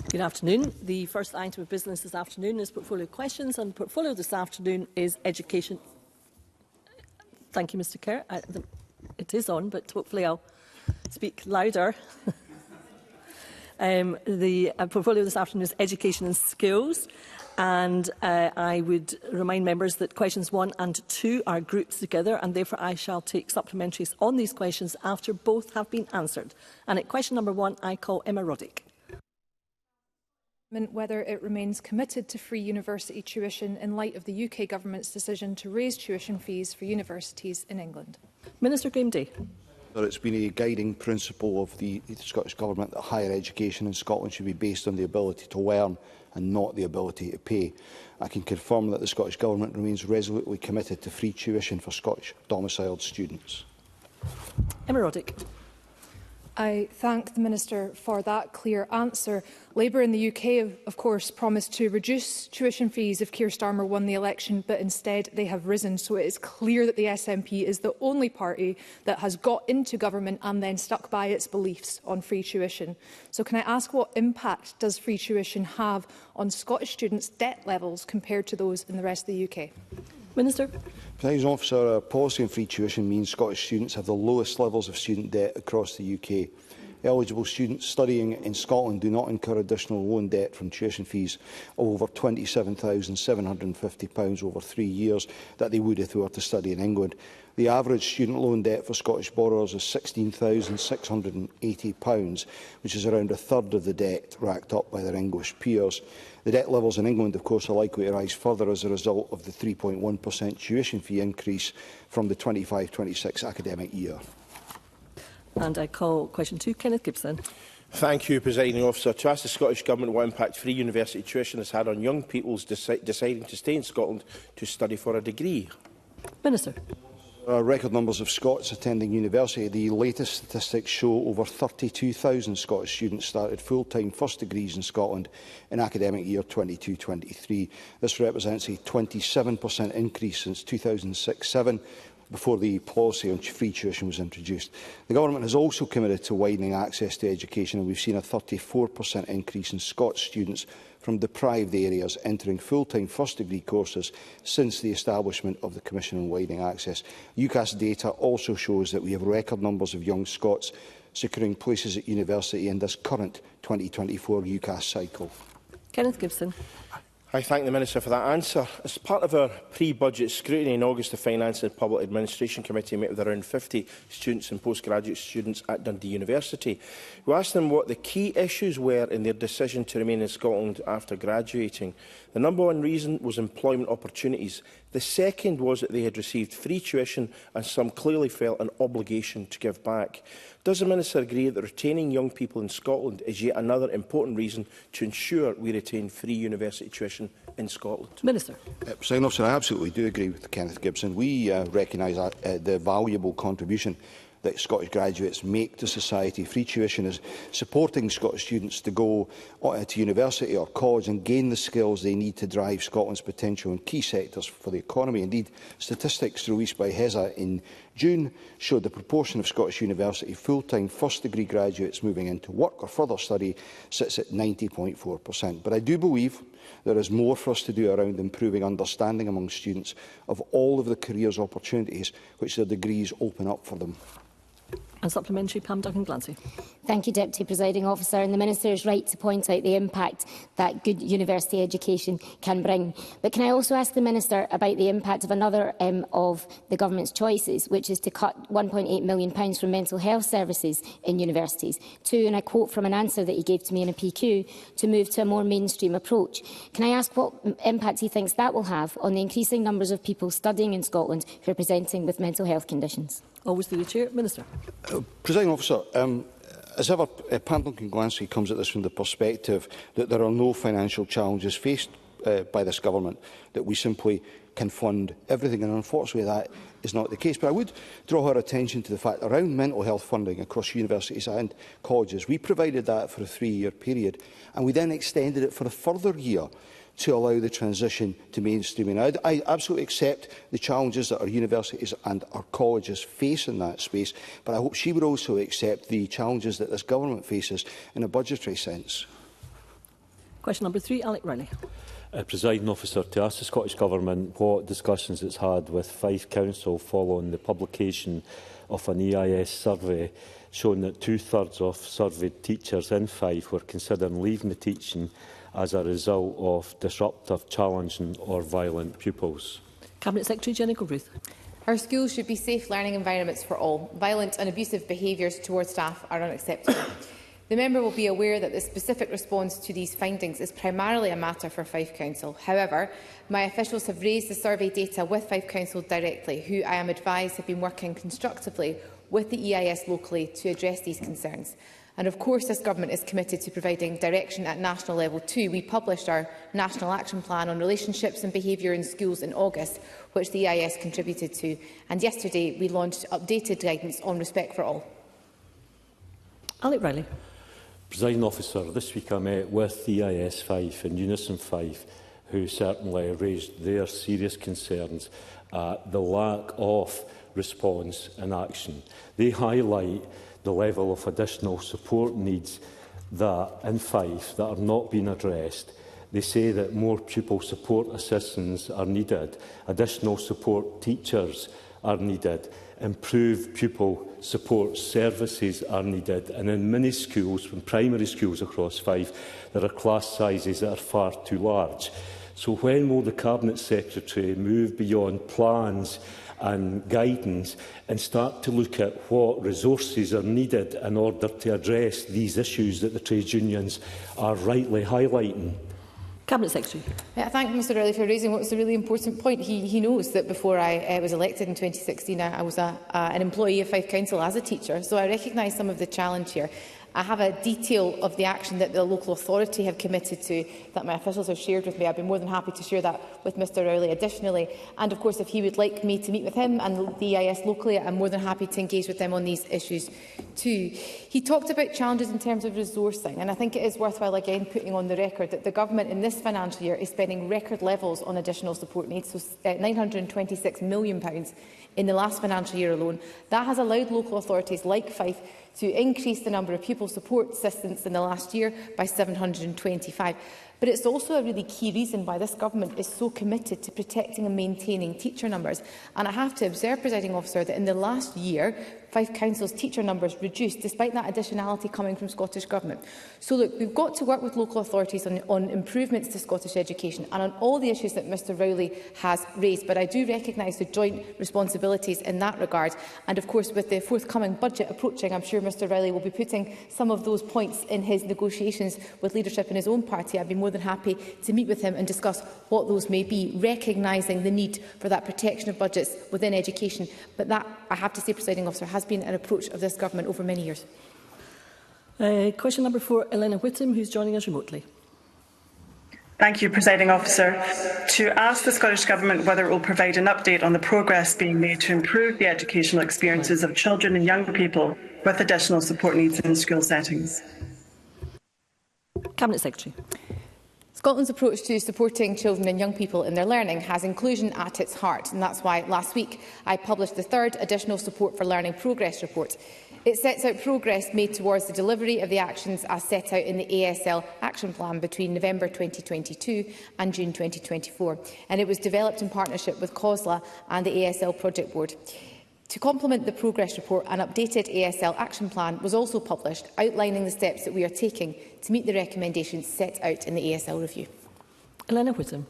Good afternoon. The first item of business this afternoon is portfolio questions, and the portfolio this afternoon is education. Thank you, Mr. Kerr. It is on, but hopefully I'll speak louder. The portfolio this afternoon is education and skills, and I would remind members that questions 1 and 2 are grouped together, and therefore I shall take supplementaries on these questions after both have been answered. And at question number 1, I call Emma Roddick. Whether it remains committed to free university tuition in light of the UK Government's decision to raise tuition fees for universities in England. Minister Graham Day. It's been a guiding principle of the Scottish Government that higher education in Scotland should be based on the ability to learn and not the ability to pay. I can confirm that the Scottish Government remains resolutely committed to free tuition for Scottish domiciled students. Emma Roddick. I thank the Minister for that clear answer. Labour in the UK, of course, promised to reduce tuition fees if Keir Starmer won the election, but instead they have risen. So it is clear that the SNP is the only party that has got into government and then stuck by its beliefs on free tuition. So can I ask, what impact does free tuition have on Scottish students' debt levels compared to those in the rest of the UK? Minister. Presiding Officer, our policy on free tuition means Scottish students have the lowest levels of student debt across the UK. Eligible students studying in Scotland do not incur additional loan debt from tuition fees of over £27,750 over 3 years that they would if they were to study in England. The average student loan debt for Scottish borrowers is £16,680, which is around a third of the debt racked up by their English peers. The debt levels in England, of course, are likely to rise further as a result of the 3.1% tuition fee increase from the 25-26 academic year. And I call question 2, Kenneth Gibson. Thank you, Presiding Officer. To ask the Scottish Government what impact free university tuition has had on young people's deciding to stay in Scotland to study for a degree. Minister. There are record numbers of Scots attending university. The latest statistics show over 32,000 Scottish students started full-time first degrees in Scotland in academic year 22-23. This represents a 27% increase since 2006-07, before the policy on free tuition was introduced. The Government has also committed to widening access to education, and we've seen a 34% increase in Scots students from deprived areas entering full-time first-degree courses since the establishment of the Commission on Widening Access. UCAS data also shows that we have record numbers of young Scots securing places at university in this current 2024 UCAS cycle. Kenneth Gibson. I thank the Minister for that answer. As part of our pre-budget scrutiny in August, the Finance and Public Administration Committee met with around 50 students and postgraduate students at Dundee University. We asked them what the key issues were in their decision to remain in Scotland after graduating. The number one reason was employment opportunities. The second was that they had received free tuition and some clearly felt an obligation to give back. Does the Minister agree that retaining young people in Scotland is yet another important reason to ensure we retain free university tuition in Scotland? Minister. Presiding Officer, I absolutely do agree with Kenneth Gibson. We recognise the valuable contribution that Scottish graduates make to society. Free tuition is supporting Scottish students to go to university or college and gain the skills they need to drive Scotland's potential in key sectors for the economy. Indeed, statistics released by HESA in June showed the proportion of Scottish university full-time first-degree graduates moving into work or further study sits at 90.4%. But I do believe there is more for us to do around improving understanding among students of all of the careers opportunities which their degrees open up for them. And supplementary, Pam Duncan-Glancy. Thank you, Deputy Presiding Officer. And the Minister is right to point out the impact that good university education can bring. But can I also ask the Minister about the impact of another of the Government's choices, which is to cut £1.8 million from mental health services in universities, to, and I quote from an answer that he gave to me in a PQ, to move to a more mainstream approach. Can I ask what impact he thinks that will have on the increasing numbers of people studying in Scotland who are presenting with mental health conditions? Always through the Chair. Minister. Presiding Officer, as ever, Pam Duncan-Glancy comes at this from the perspective that there are no financial challenges faced by this Government, that we simply can fund everything, and unfortunately that is not the case. But I would draw her attention to the fact around mental health funding across universities and colleges. We provided that for a 3-year period, and we then extended it for a further year to allow the transition to mainstreaming. I absolutely accept the challenges that our universities and our colleges face in that space, but I hope she would also accept the challenges that this Government faces in a budgetary sense. Question number 3, Alec Riley. Presiding Officer, to ask the Scottish Government what discussions it's had with Fife Council following the publication of an EIS survey showing that 2/3 of surveyed teachers in Fife were considering leaving the teaching as a result of disruptive, challenging or violent pupils. Cabinet Secretary Jenny Gilruth. Our schools should be safe learning environments for all. Violent and abusive behaviours towards staff are unacceptable. The member will be aware that the specific response to these findings is primarily a matter for Fife Council. However, my officials have raised the survey data with Fife Council directly, who I am advised have been working constructively with the EIS locally to address these concerns. And of course, this Government is committed to providing direction at national level too. We published our National Action Plan on Relationships and Behaviour in Schools in August, which the EIS contributed to. And yesterday, we launched updated guidance on respect for all. Alec Riley. Presiding Officer, this week I met with the EIS Fife and Unison Fife, who certainly raised their serious concerns at the lack of response and action. They highlight the level of additional support needs that in Fife that are not being addressed. They say that more pupil support assistants are needed, additional support teachers are needed, improved pupil support services are needed, and in many schools, in primary schools across Fife, there are class sizes that are far too large. So when will the Cabinet Secretary move beyond plans and guidance and start to look at what resources are needed in order to address these issues that the trade unions are rightly highlighting? Cabinet Secretary. I thank Mr Riley for raising what's a really important point. He knows that before I was elected in 2016, I was an employee of Fife Council as a teacher, so I recognise some of the challenge here. I have a detail of the action that the local authority have committed to that my officials have shared with me. I'd be more than happy to share that with Mr Rowley additionally. And of course, if he would like me to meet with him and the EIS locally, I'm more than happy to engage with them on these issues too. He talked about challenges in terms of resourcing, and I think it is worthwhile again putting on the record that the Government in this financial year is spending record levels on additional support needs, so £926 million in the last financial year alone. That has allowed local authorities like Fife to increase the number of pupil support assistants in the last year by 725. But it's also a really key reason why this Government is so committed to protecting and maintaining teacher numbers. And I have to observe, Presiding Officer, that in the last year, Fife Council's teacher numbers reduced, despite that additionality coming from Scottish Government. So look, we've got to work with local authorities on improvements to Scottish education and on all the issues that Mr Rowley has raised. But I do recognise the joint responsibilities in that regard. And of course, with the forthcoming budget approaching, I'm sure Mr Rowley will be putting some of those points in his negotiations with leadership in his own party. I'd be more than happy to meet with him and discuss what those may be, recognising the need for that protection of budgets within education. But that, I have to say, Presiding Officer, has been an approach of this Government over many years. Question number 4, Elena Whittam, who's joining us remotely. Thank you, Presiding Officer. To ask the Scottish Government whether it will provide an update on the progress being made to improve the educational experiences of children and young people with additional support needs in school settings. Cabinet Secretary. Scotland's approach to supporting children and young people in their learning has inclusion at its heart, and that's why last week I published the 3rd Additional Support for Learning Progress report. It sets out progress made towards the delivery of the actions as set out in the ASL Action Plan between November 2022 and June 2024, and it was developed in partnership with COSLA and the ASL Project Board. To complement the progress report, an updated ASL Action Plan was also published, outlining the steps that we are taking to meet the recommendations set out in the ASL review. Elena Whittam.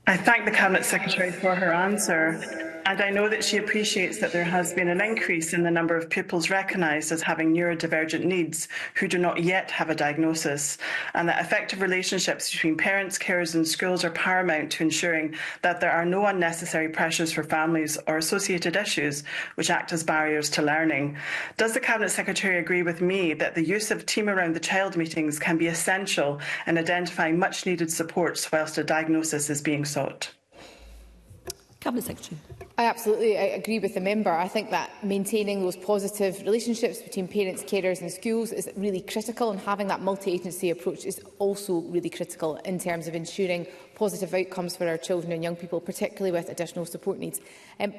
I thank the Cabinet Secretary for her answer. And I know that she appreciates that there has been an increase in the number of pupils recognised as having neurodivergent needs who do not yet have a diagnosis, and that effective relationships between parents, carers and schools are paramount to ensuring that there are no unnecessary pressures for families or associated issues which act as barriers to learning. Does the Cabinet Secretary agree with me that the use of Team Around the Child meetings can be essential in identifying much needed supports whilst a diagnosis is being sought? Cabinet Secretary. I absolutely agree with the member. I think that maintaining those positive relationships between parents, carers and schools is really critical, and having that multi-agency approach is also really critical in terms of ensuring positive outcomes for our children and young people, particularly with additional support needs.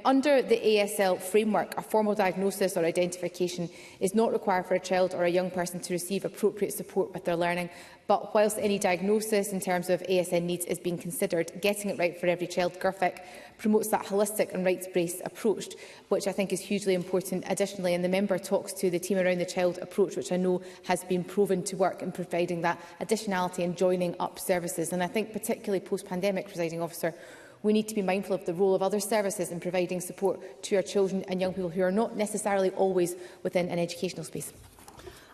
Under the ASL framework, a formal diagnosis or identification is not required for a child or a young person to receive appropriate support with their learning. But whilst any diagnosis in terms of ASN needs is being considered, getting it right for every child, GIRFIC promotes that holistic and rights-based approach, which I think is hugely important additionally. And the member talks to the team around the child approach, which I know has been proven to work in providing that additionality and joining up services. And I think particularly post-pandemic, Presiding Officer, we need to be mindful of the role of other services in providing support to our children and young people who are not necessarily always within an educational space.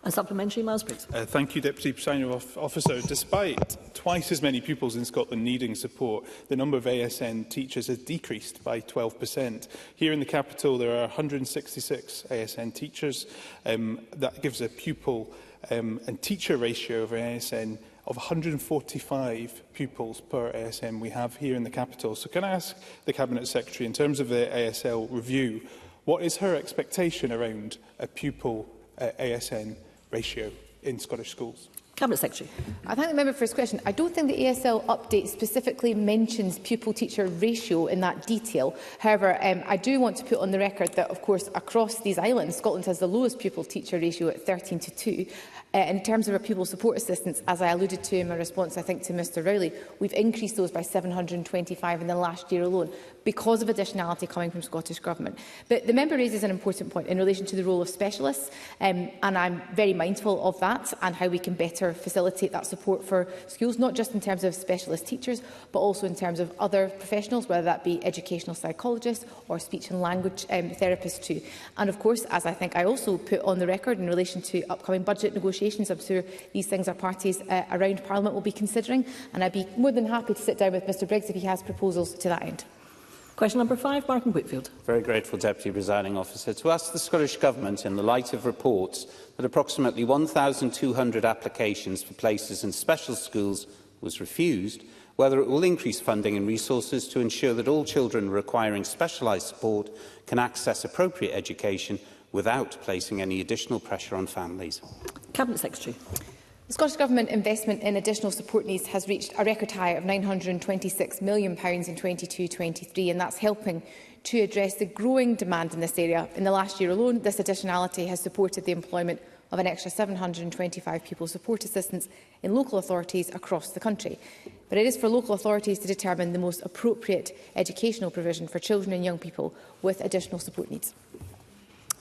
A supplementary, Miles Briggs. Thank you, Deputy Presiding Officer. Despite twice as many pupils in Scotland needing support, the number of ASN teachers has decreased by 12%. Here in the capital, there are 166 ASN teachers. That gives a pupil and teacher ratio of ASN of 145 pupils per ASN we have here in the capital. So can I ask the Cabinet Secretary, in terms of the ASL review, what is her expectation around a pupil ASN ratio in Scottish schools? Cabinet Secretary. I thank the member for his question. I don't think the ASL update specifically mentions pupil-teacher ratio in that detail. However, I do want to put on the record that, of course, across these islands, Scotland has the lowest pupil-teacher ratio at 13:2. In terms of our pupil support assistance, as I alluded to in my response, I think, to Mr Rowley, we've increased those by 725 in the last year alone because of additionality coming from Scottish Government. But the member raises an important point in relation to the role of specialists, and I'm very mindful of that and how we can better facilitate that support for schools, not just in terms of specialist teachers, but also in terms of other professionals, whether that be educational psychologists or speech and language therapists too. And of course, as I think I also put on the record in relation to upcoming budget negotiations, I'm sure these things are parties around Parliament will be considering, and I'd be more than happy to sit down with Mr Briggs if he has proposals to that end. Question number 5, Martin Whitfield. Very grateful, Deputy Presiding Officer. To ask the Scottish Government, in the light of reports that approximately 1,200 applications for places in special schools was refused, whether it will increase funding and resources to ensure that all children requiring specialised support can access appropriate education without placing any additional pressure on families. Cabinet Secretary. The Scottish Government investment in additional support needs has reached a record high of £926 million in 22-23, and that's helping to address the growing demand in this area. In the last year alone, this additionality has supported the employment of an extra 725 pupil support assistants in local authorities across the country. But it is for local authorities to determine the most appropriate educational provision for children and young people with additional support needs.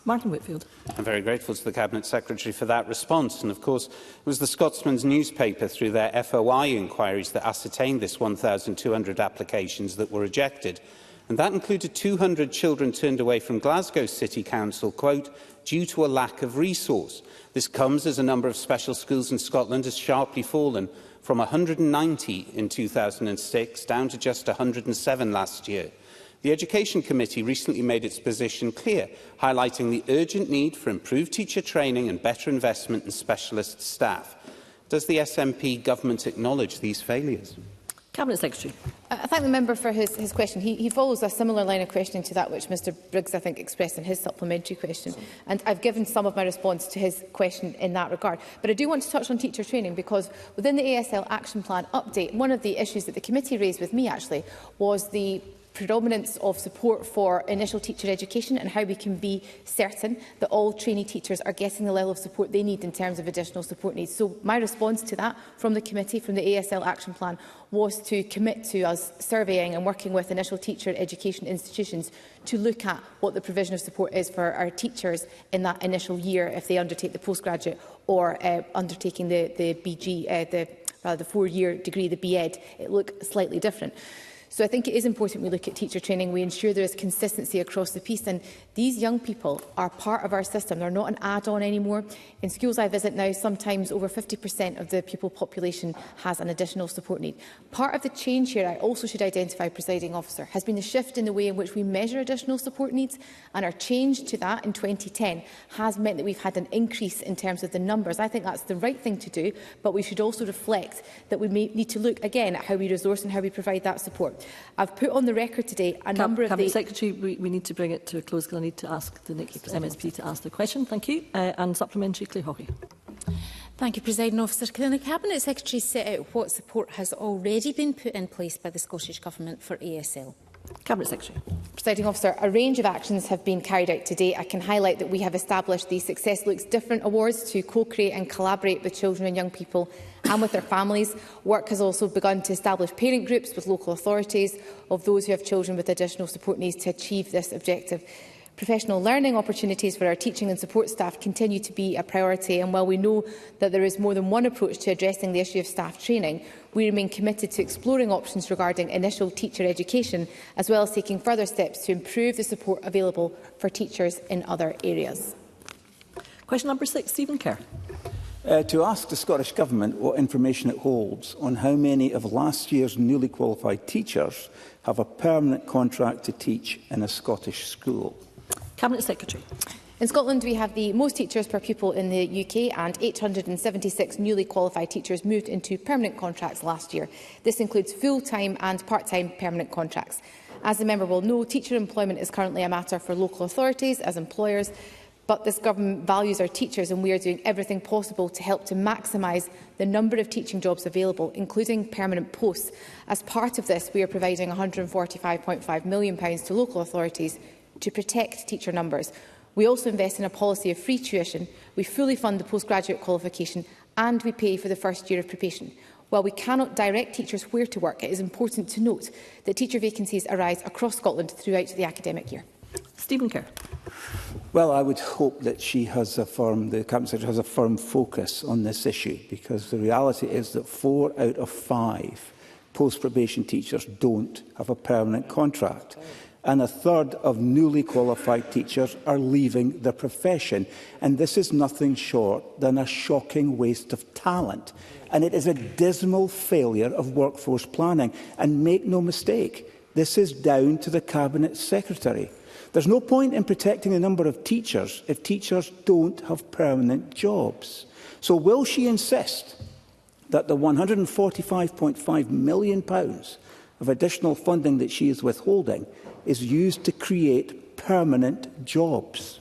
Martin Whitfield. I'm very grateful to the Cabinet Secretary for that response. And of course, it was the Scotsman's newspaper, through their FOI inquiries, that ascertained this 1,200 applications that were rejected. And that included 200 children turned away from Glasgow City Council, quote, due to a lack of resource. This comes as a number of special schools in Scotland has sharply fallen from 190 in 2006 down to just 107 last year. The Education Committee recently made its position clear, highlighting the urgent need for improved teacher training and better investment in specialist staff. Does the SNP government acknowledge these failures? Cabinet Secretary. I thank the member for his question. He follows a similar line of questioning to that which Mr Briggs, I think, expressed in his supplementary question. And I've given some of my response to his question in that regard. But I do want to touch on teacher training, because within the ASL Action Plan update, one of the issues that the committee raised with me, actually, was the predominance of support for initial teacher education and how we can be certain that all trainee teachers are getting the level of support they need in terms of additional support needs. So my response to that from the committee, from the ASL Action Plan, was to commit to us surveying and working with initial teacher education institutions to look at what the provision of support is for our teachers in that initial year if they undertake the postgraduate or undertaking the BG, the 4-year degree, the BEd. It looks slightly different. So I think it is important we look at teacher training. We ensure there is consistency across the piece. And these young people are part of our system. They're not an add-on anymore. In schools I visit now, sometimes over 50% of the pupil population has an additional support need. Part of the change here, I also should identify, Presiding Officer, has been the shift in the way in which we measure additional support needs. And our change to that in 2010 has meant that we've had an increase in terms of the numbers. I think that's the right thing to do, but we should also reflect that we may need to look again at how we resource and how we provide that support. I've put on the record today a number of Cabinet Secretary, we need to bring it to a close because I need to ask the next MSP to ask the question. Thank you. And supplementary, Claire Hawkey. Thank you, Presiding Officer. Can the Cabinet Secretary set out what support has already been put in place by the Scottish Government for ASL? Cabinet Secretary. Presiding Officer, a range of actions have been carried out today. I can highlight that we have established the Success Looks Different Awards to co-create and collaborate with children and young people and with their families. Work has also begun to establish parent groups with local authorities of those who have children with additional support needs to achieve this objective. Professional learning opportunities for our teaching and support staff continue to be a priority, and while we know that there is more than one approach to addressing the issue of staff training, we remain committed to exploring options regarding initial teacher education, as well as taking further steps to improve the support available for teachers in other areas. Question number 6, Stephen Kerr. To ask the Scottish Government what information it holds on how many of last year's newly qualified teachers have a permanent contract to teach in a Scottish school. Cabinet Secretary. In Scotland, we have the most teachers per pupil in the UK, and 876 newly qualified teachers moved into permanent contracts last year. This includes full-time and part-time permanent contracts. As the member will know, teacher employment is currently a matter for local authorities as employers, but this government values our teachers, and we are doing everything possible to help to maximise the number of teaching jobs available, including permanent posts. As part of this, we are providing £145.5 million to local authorities to protect teacher numbers. We also invest in a policy of free tuition, we fully fund the postgraduate qualification, and we pay for the first year of probation. While we cannot direct teachers where to work, it is important to note that teacher vacancies arise across Scotland throughout the academic year. Stephen Kerr. Well, I would hope that the Cabinet Secretary has a firm focus on this issue, because the reality is that 4 out of 5 post-probation teachers don't have a permanent contract. And a third of newly qualified teachers are leaving the profession. And this is nothing short than a shocking waste of talent. And it is a dismal failure of workforce planning. And make no mistake, this is down to the Cabinet Secretary. There's no point in protecting the number of teachers if teachers don't have permanent jobs. So will she insist that the £145.5 million of additional funding that she is withholding is used to create permanent jobs?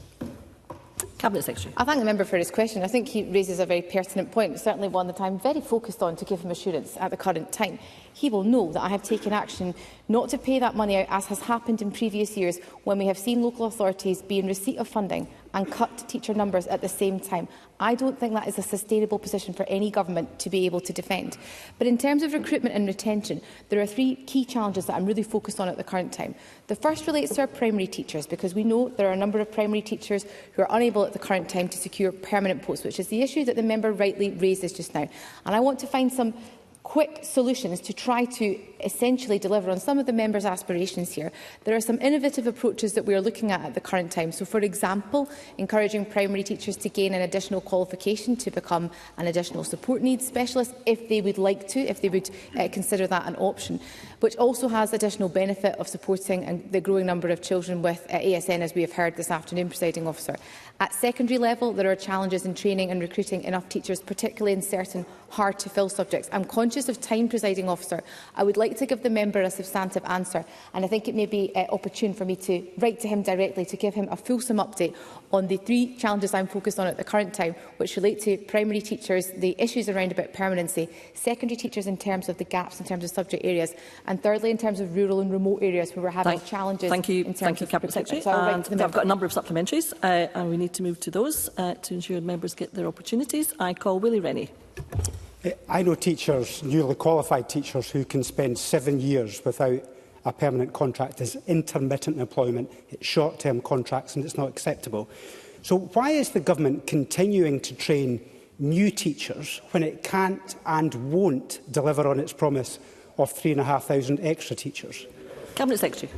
Cabinet Secretary. I thank the member for his question. I think he raises a very pertinent point, certainly one that I'm very focused on to give him assurance at the current time. He will know that I have taken action not to pay that money out, as has happened in previous years when we have seen local authorities be in receipt of funding and cut teacher numbers at the same time. I don't think that is a sustainable position for any government to be able to defend. But in terms of recruitment and retention, there are 3 key challenges that I'm really focused on at the current time. The first relates to our primary teachers, because we know there are a number of primary teachers who are unable at the current time to secure permanent posts, which is the issue that the member rightly raises just now. And I want to find some quick solutions to try to essentially deliver on some of the members' aspirations here. There are some innovative approaches that we are looking at the current time. So, for example, encouraging primary teachers to gain an additional qualification to become an additional support needs specialist if they would like to, if they would consider that an option, which also has additional benefit of supporting the growing number of children with ASN, as we have heard this afternoon, Presiding Officer. At secondary level, there are challenges in training and recruiting enough teachers, particularly in certain hard-to-fill subjects. I'm conscious of time, Presiding Officer. I would like to give the member a substantive answer, and I think it may be opportune for me to write to him directly to give him a fulsome update on the 3 challenges I'm focused on at the current time, which relate to primary teachers, the issues around about permanency, secondary teachers in terms of the gaps in terms of subject areas, and thirdly in terms of rural and remote areas where we're having challenges. Thank you, Cabinet Secretary. So I've got a number of supplementaries, and we need to move to those to ensure members get their opportunities. I call Willie Rennie. I know teachers, newly qualified teachers, who can spend 7 years without a permanent contract. It's intermittent employment, it's short-term contracts, and it's not acceptable. So why is the government continuing to train new teachers when it can't and won't deliver on its promise of 3,500 extra teachers? Cabinet Secretary.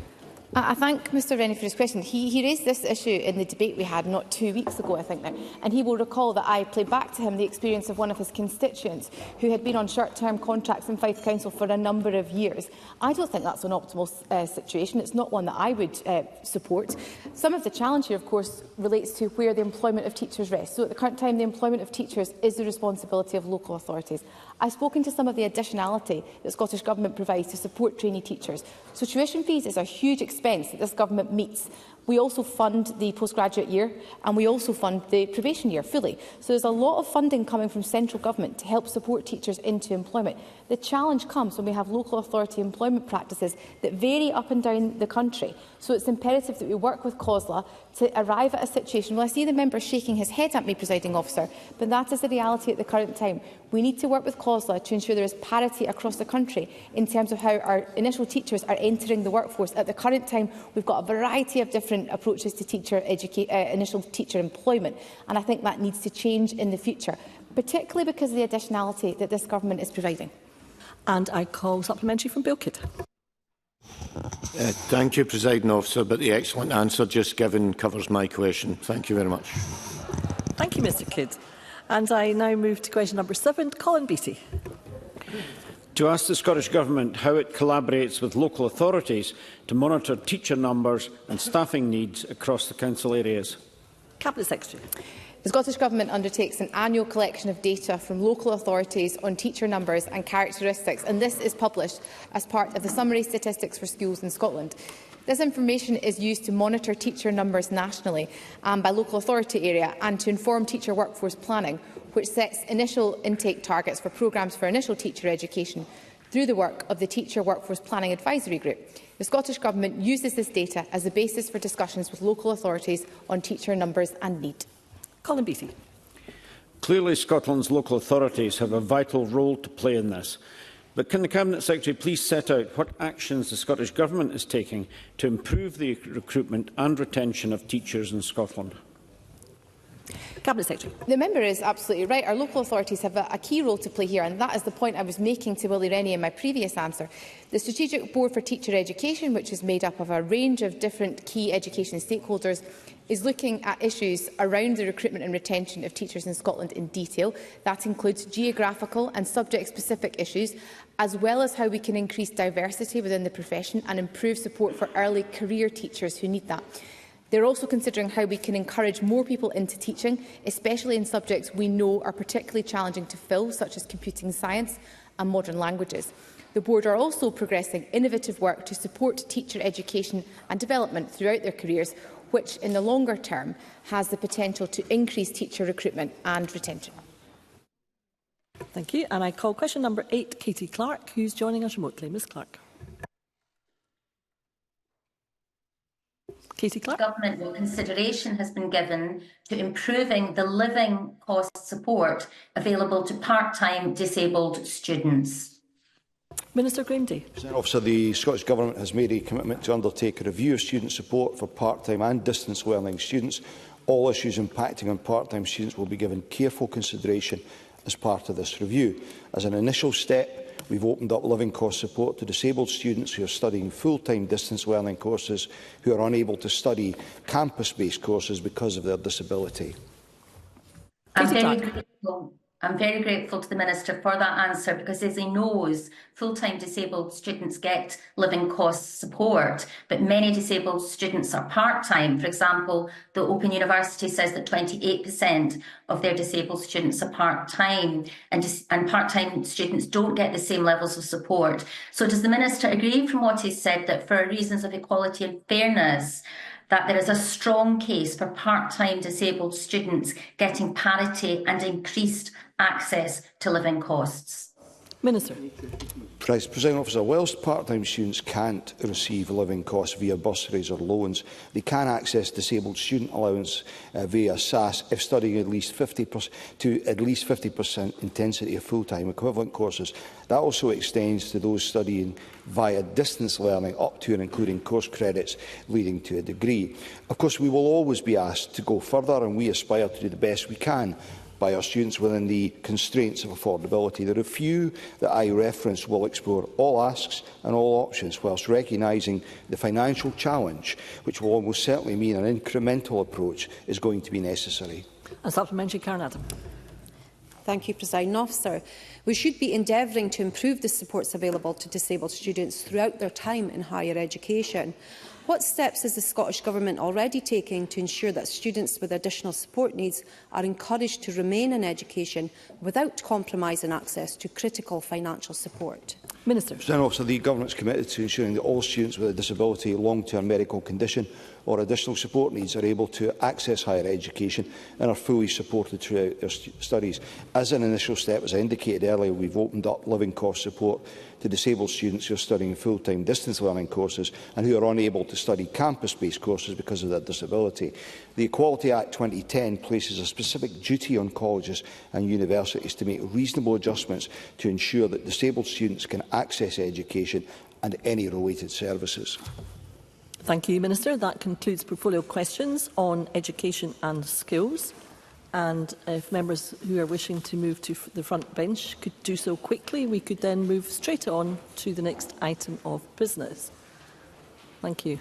I thank Mr Rennie for his question. He raised this issue in the debate we had not 2 weeks ago, I think now, and he will recall that I played back to him the experience of one of his constituents who had been on short-term contracts in Fife Council for a number of years. I don't think that's an optimal situation. It's not one that I would support. Some of the challenge here, of course, relates to where the employment of teachers rests. So at the current time, the employment of teachers is the responsibility of local authorities. I've spoken to some of the additionality that the Scottish Government provides to support trainee teachers. So tuition fees is a huge expense that this Government meets. We also fund the postgraduate year and we also fund the probation year fully. So there's a lot of funding coming from central government to help support teachers into employment. The challenge comes when we have local authority employment practices that vary up and down the country. So it's imperative that we work with COSLA to arrive at a situation. Well, I see the member shaking his head at me, Presiding Officer, but that is the reality at the current time. We need to work with COSLA to ensure there is parity across the country in terms of how our initial teachers are entering the workforce. At the current time, we've got a variety of different approaches to initial teacher employment, and I think that needs to change in the future, particularly because of the additionality that this government is providing. And I call supplementary from Bill Kidd. Thank you, Presiding Officer, but the excellent answer just given covers my question. Thank you very much. Thank you, Mr Kidd. And I now move to question number 7, Colin Beattie. To ask the Scottish Government how it collaborates with local authorities to monitor teacher numbers and staffing needs across the council areas. Cabinet Secretary. The Scottish Government undertakes an annual collection of data from local authorities on teacher numbers and characteristics, and this is published as part of the Summary Statistics for Schools in Scotland. This information is used to monitor teacher numbers nationally and by local authority area and to inform teacher workforce planning, which sets initial intake targets for programmes for initial teacher education through the work of the Teacher Workforce Planning Advisory Group. The Scottish Government uses this data as a basis for discussions with local authorities on teacher numbers and need. Colin Beattie. Clearly, Scotland's local authorities have a vital role to play in this. But can the Cabinet Secretary please set out what actions the Scottish Government is taking to improve the recruitment and retention of teachers in Scotland? Cabinet Secretary. The member is absolutely right. Our local authorities have a key role to play here, and that is the point I was making to Willie Rennie in my previous answer. The Strategic Board for Teacher Education, which is made up of a range of different key education stakeholders, is looking at issues around the recruitment and retention of teachers in Scotland in detail. That includes geographical and subject-specific issues, as well as how we can increase diversity within the profession and improve support for early career teachers who need that. They are also considering how we can encourage more people into teaching, especially in subjects we know are particularly challenging to fill, such as computing science and modern languages. The Board are also progressing innovative work to support teacher education and development throughout their careers, which in the longer term has the potential to increase teacher recruitment and retention. Thank you. And I call question number 8, Katie Clark, who is joining us remotely. Ms Clark. Katie Clark. Government consideration has been given to improving the living cost support available to part-time disabled students. Minister Graham Day. Officer, the Scottish Government has made a commitment to undertake a review of student support for part-time and distance learning students. All issues impacting on part-time students will be given careful consideration as part of this review. As an initial step, we've opened up living cost support to disabled students who are studying full-time distance learning courses who are unable to study campus-based courses because of their disability. I'm very grateful to the Minister for that answer because, as he knows, full-time disabled students get living cost support, but many disabled students are part-time. For example, the Open University says that 28% of their disabled students are part-time, and part-time students don't get the same levels of support. So does the Minister agree from what he said that for reasons of equality and fairness, that there is a strong case for part-time disabled students getting parity and increased access to living costs? Minister. Presiding Officer, whilst part-time students can't receive living costs via bursaries or loans, they can access disabled student allowance via SAS if studying at least 50% intensity of full-time equivalent courses. That also extends to those studying via distance learning up to and including course credits leading to a degree. Of course, we will always be asked to go further, and we aspire to do the best we can by our students within the constraints of affordability. The review that I referenced will explore all asks and all options, whilst recognising the financial challenge, which will almost certainly mean an incremental approach is going to be necessary. A supplementary, Karen Adam. Thank you, Presiding Officer. We should be endeavouring to improve the supports available to disabled students throughout their time in higher education. What steps is the Scottish Government already taking to ensure that students with additional support needs are encouraged to remain in education without compromising access to critical financial support? Minister. Presiding Officer, the Government is committed to ensuring that all students with a disability, long-term medical condition or additional support needs are able to access higher education and are fully supported throughout their studies. As an initial step, as I indicated earlier, we've opened up living cost support to disabled students who are studying full-time distance learning courses and who are unable to study campus-based courses because of their disability. The Equality Act 2010 places a specific duty on colleges and universities to make reasonable adjustments to ensure that disabled students can access education and any related services. Thank you, Minister. That concludes portfolio questions on education and skills. And if members who are wishing to move to the front bench could do so quickly, we could then move straight on to the next item of business. Thank you.